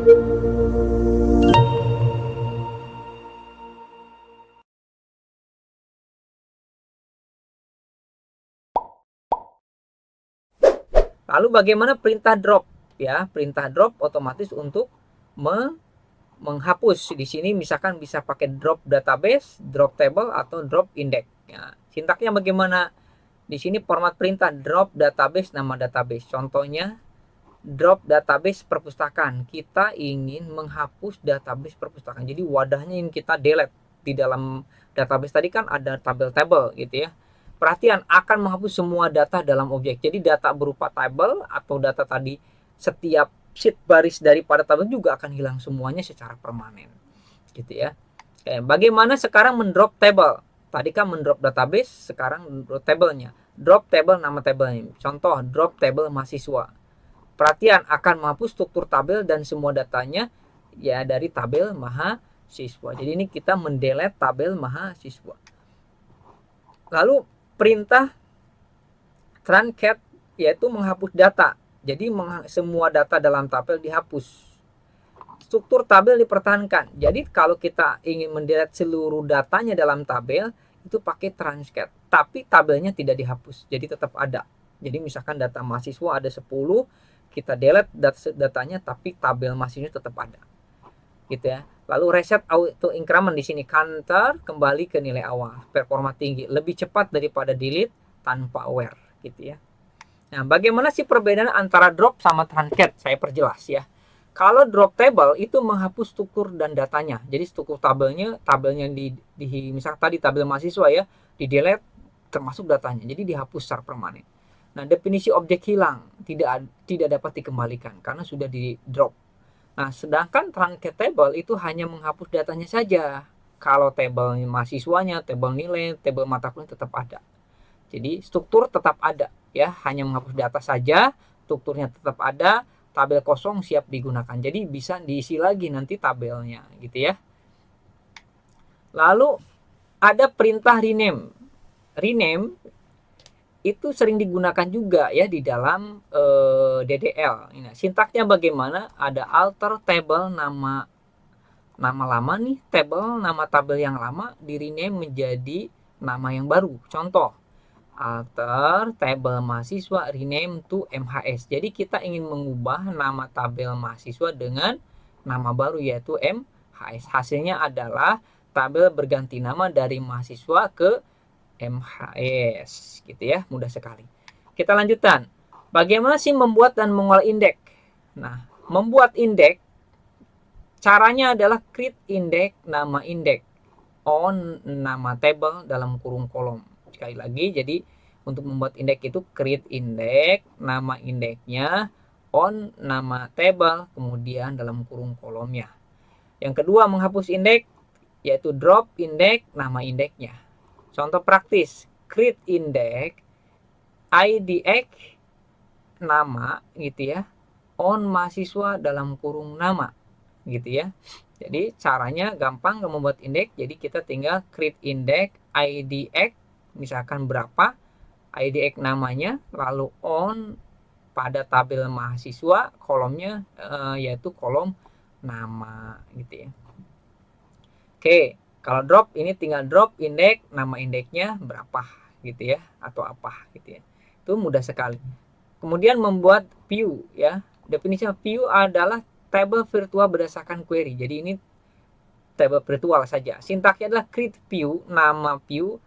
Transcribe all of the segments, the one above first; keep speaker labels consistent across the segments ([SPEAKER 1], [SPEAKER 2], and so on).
[SPEAKER 1] Lalu bagaimana perintah drop? Ya, perintah drop otomatis untuk menghapus. Di sini misalkan bisa pakai drop database, drop table, atau drop index. Ya, sintaknya bagaimana? Di sini format perintah drop database, nama database. Contohnya drop database perpustakaan. Kita ingin menghapus database perpustakaan. Jadi wadahnya ingin kita delete. Di dalam database tadi kan ada tabel-tabel gitu ya. Perhatian, akan menghapus semua data dalam objek. Jadi data berupa tabel atau data tadi, setiap sheet baris daripada tabel juga akan hilang semuanya secara permanen. Gitu ya. Oke, bagaimana sekarang mendrop table? Tadi kan mendrop database, sekarang mendrop tabelnya. Drop table, nama tabelnya. Contoh, drop table mahasiswa. Perhatian, akan menghapus struktur tabel dan semua datanya ya dari tabel mahasiswa. Jadi ini kita mendelete tabel mahasiswa. Lalu perintah truncat yaitu menghapus data. Jadi semua data dalam tabel dihapus. Struktur tabel dipertahankan. Jadi kalau kita ingin mendelete seluruh datanya dalam tabel, itu pakai truncat. Tapi tabelnya tidak dihapus, jadi tetap ada. Jadi misalkan data mahasiswa ada 10, kita delete datanya, tapi tabel mahasiswa tetap ada. Gitu ya. Lalu reset auto increment di sini, counter kembali ke nilai awal. Performa tinggi, lebih cepat daripada delete tanpa aware, gitu ya. Nah, bagaimana sih perbedaan antara drop sama truncat? Saya perjelas ya. Kalau drop table itu menghapus struktur dan datanya. Jadi struktur tabelnya misalnya tadi tabel mahasiswa ya, di delete termasuk datanya. Jadi dihapus secara permanen. Nah, definisi objek hilang, tidak dapat dikembalikan karena sudah di drop. Nah, sedangkan truncat table itu hanya menghapus datanya saja. Kalau tabel mahasiswanya, tabel nilai, tabel mata kuliah tetap ada. Jadi struktur tetap ada ya, hanya menghapus data saja, strukturnya tetap ada, tabel kosong siap digunakan. Jadi bisa diisi lagi nanti tabelnya gitu ya. Lalu ada perintah rename. Rename itu sering digunakan juga ya di dalam DDL. Nah, sintaknya bagaimana? Ada alter table nama lama nih, table nama tabel yang lama di rename menjadi nama yang baru. Contoh, alter table mahasiswa rename to MHS. Jadi kita ingin mengubah nama tabel mahasiswa dengan nama baru yaitu MHS. Hasilnya adalah tabel berganti nama dari mahasiswa ke MHS. Gitu ya, mudah sekali. Kita lanjutkan. Bagaimana sih membuat dan mengolah indeks? Nah, membuat indeks caranya adalah create index, nama indeks on nama table dalam kurung kolom. Sekali lagi, jadi untuk membuat indeks itu create index, nama indeksnya, on nama table, kemudian dalam kurung kolomnya. Yang kedua, menghapus indeks, yaitu drop index, nama indeksnya. Contoh praktis, create index, IDX, nama gitu ya, on mahasiswa dalam kurung nama gitu ya. Jadi caranya gampang membuat indeks. Jadi kita tinggal create index IDX, misalkan berapa IDX namanya, lalu on pada tabel mahasiswa kolomnya yaitu kolom nama gitu ya. Oke, kalau drop ini tinggal drop indeks, nama indeksnya berapa gitu ya, atau apa gitu ya. Itu mudah sekali. Kemudian membuat view ya. Definisi view adalah table virtual berdasarkan query. Jadi ini table virtual saja. Sintaknya adalah create view, nama view,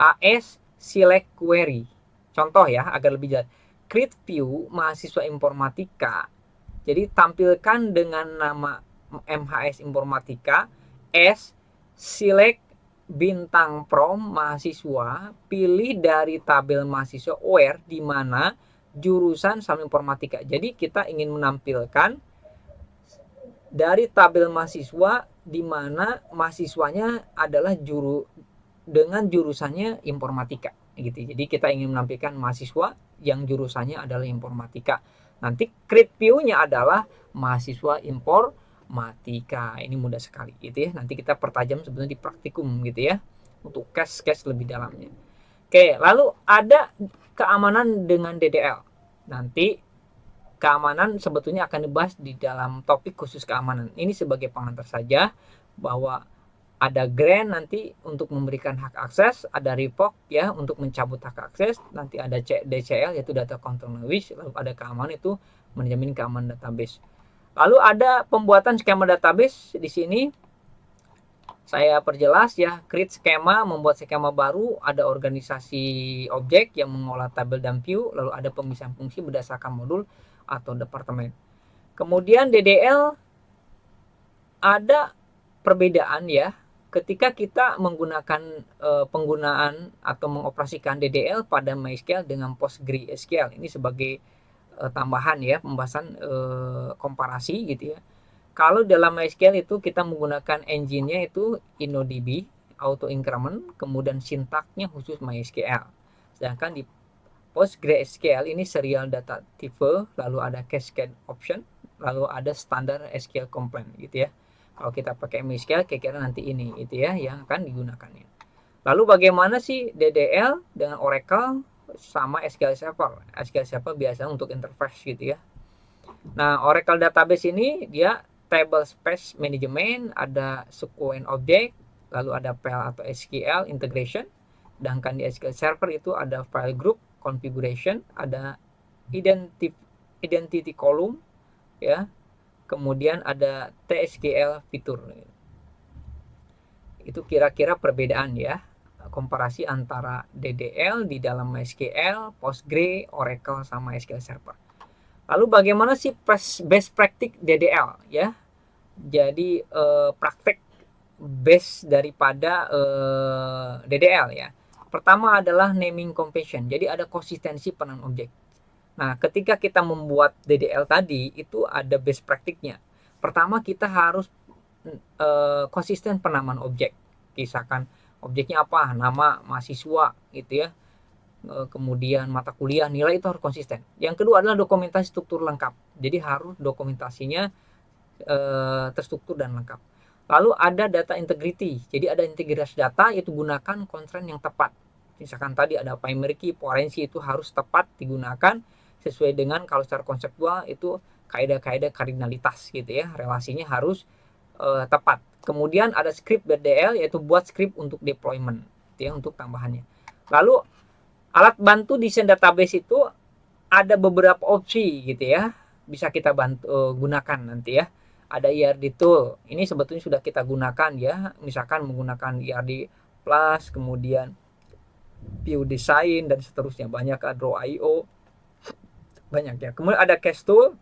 [SPEAKER 1] AS select query. Contoh ya, agar lebih jelas. Create view mahasiswa informatika. Jadi tampilkan dengan nama MHS informatika, S select bintang prom mahasiswa, pilih dari tabel mahasiswa where di mana jurusan sama informatika. Jadi kita ingin menampilkan dari tabel mahasiswa di mana mahasiswanya adalah dengan jurusannya informatika gitu. Jadi kita ingin menampilkan mahasiswa yang jurusannya adalah informatika. Nanti create view-nya adalah mahasiswa informatika. Ini mudah sekali gitu ya. Nanti kita pertajam sebenarnya di praktikum gitu ya, untuk case-case lebih dalamnya. Oke, lalu ada keamanan dengan DDL. Nanti keamanan sebetulnya akan dibahas di dalam topik khusus keamanan. Ini sebagai pengantar saja bahwa ada grant nanti untuk memberikan hak akses, ada revoke ya untuk mencabut hak akses, nanti ada DCL yaitu data control knowledge, lalu ada keamanan itu menjamin keamanan database. Lalu ada pembuatan skema database di sini. Saya perjelas ya, create skema, membuat skema baru, ada organisasi objek yang mengolah tabel dan view, lalu ada pemisahan fungsi berdasarkan modul atau departemen. Kemudian DDL ada perbedaan ya, ketika kita menggunakan penggunaan atau mengoperasikan DDL pada MySQL dengan PostgreSQL. Ini sebagai tambahan ya, pembahasan komparasi gitu ya. Kalau dalam MySQL itu kita menggunakan engine-nya itu InnoDB, auto increment, kemudian sintaknya khusus MySQL. Sedangkan di PostgreSQL ini serial data type, lalu ada cascade option, lalu ada standar SQL complaint gitu ya. Kalau kita pakai MySQL kira-kira nanti ini itu ya yang akan digunakannya. Lalu bagaimana sih DDL dengan Oracle sama SQL Server? SQL Server biasa untuk interface gitu ya. Nah, Oracle Database ini dia table space management, ada sequence object, lalu ada PL atau SQL integration. Sedangkan di SQL Server itu ada file group configuration, ada identity column ya. Kemudian ada TSQL fitur. Itu kira-kira perbedaan ya, komparasi antara DDL di dalam MySQL, Postgre, Oracle sama SQL Server. Lalu bagaimana sih best practice DDL ya? Jadi praktek base daripada DDL ya. Pertama adalah naming convention. Jadi ada konsistensi penamaan objek. Nah, ketika kita membuat DDL tadi itu ada best practice-nya. Pertama kita harus konsisten penamaan objek. Misalkan objeknya apa? Nama mahasiswa gitu ya. Kemudian mata kuliah, nilai itu harus konsisten. Yang kedua adalah dokumentasi struktur lengkap. Jadi harus dokumentasinya terstruktur dan lengkap. Lalu ada data integrity. Jadi ada integritas data yaitu gunakan constraint yang tepat. Misalkan tadi ada primary key, foreign key itu harus tepat digunakan sesuai dengan kalau secara konseptual itu kaidah-kaidah kardinalitas gitu ya. Relasinya harus tepat. Kemudian ada script DDL yaitu buat script untuk deployment gitu ya, untuk tambahannya. Lalu alat bantu desain database itu ada beberapa opsi gitu ya. Bisa kita gunakan nanti ya. Ada IRD tool. Ini sebetulnya sudah kita gunakan ya. Misalkan menggunakan IRD Plus, kemudian View Design dan seterusnya. Banyak Draw.io. Banyak ya. Kemudian ada Case Tool.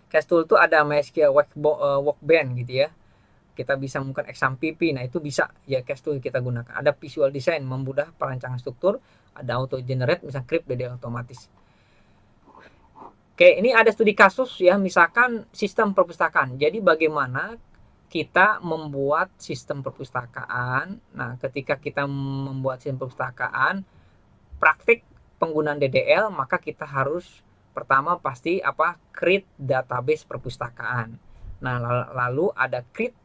[SPEAKER 1] Case Tool itu ada MySQL Workbench gitu ya. Kita bisa menggunakan XAMPP. Nah, itu bisa ya Case Tool kita gunakan. Ada Visual Design memudah perancangan struktur. Ada Auto Generate misalnya script dari otomatis. Oke, ini ada studi kasus ya, misalkan sistem perpustakaan. Jadi bagaimana kita membuat sistem perpustakaan. Nah, ketika kita membuat sistem perpustakaan, praktik penggunaan DDL, maka kita harus pertama pasti create database perpustakaan. Nah, lalu ada create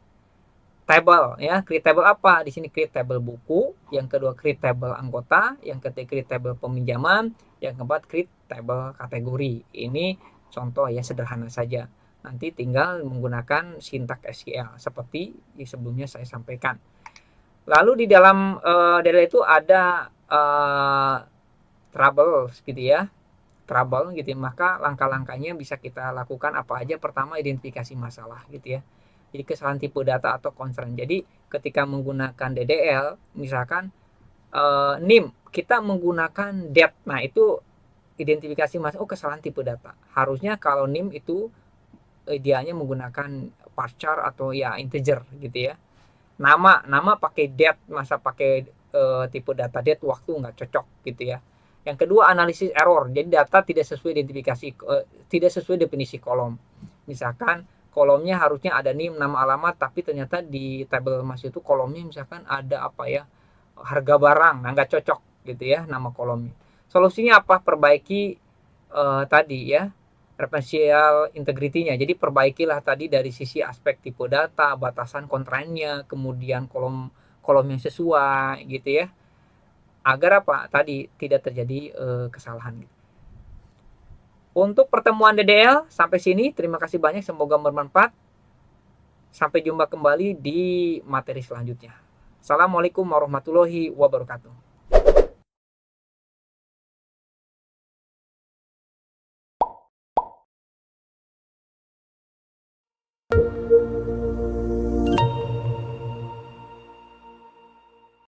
[SPEAKER 1] table ya. Create table apa? Di sini create table buku, yang kedua create table anggota, yang ketiga create table peminjaman, yang keempat create table kategori. Ini contoh ya, sederhana saja. Nanti tinggal menggunakan sintak SQL seperti sebelumnya saya sampaikan. Lalu di dalam DDL itu ada trouble gitu ya. Trouble gitu ya. Maka langkah-langkahnya bisa kita lakukan apa aja. Pertama, identifikasi masalah gitu ya. Jadi kesalahan tipe data atau concern. Jadi ketika menggunakan DDL, misalkan NIM, kita menggunakan date. Nah, itu identifikasi masalah, kesalahan tipe data. Harusnya kalau NIM itu idealnya menggunakan varchar atau ya integer gitu ya. Nama pakai date, masa pakai tipe data date waktu nggak cocok gitu ya. Yang kedua, analisis error. Jadi data tidak sesuai identifikasi, tidak sesuai definisi kolom. Misalkan kolomnya harusnya ada NIM, nama alamat, tapi ternyata di tabel masuk itu kolomnya misalkan ada harga barang, nah nggak cocok gitu ya nama kolomnya. Solusinya apa? Perbaiki tadi ya, referensial integrity-nya. Jadi perbaikilah tadi dari sisi aspek tipe data, batasan kontrainnya, kemudian kolom yang sesuai gitu ya. Agar apa? Tadi tidak terjadi kesalahan. Untuk pertemuan DDL sampai sini, terima kasih banyak, semoga bermanfaat. Sampai jumpa kembali di materi selanjutnya. Assalamualaikum warahmatullahi wabarakatuh.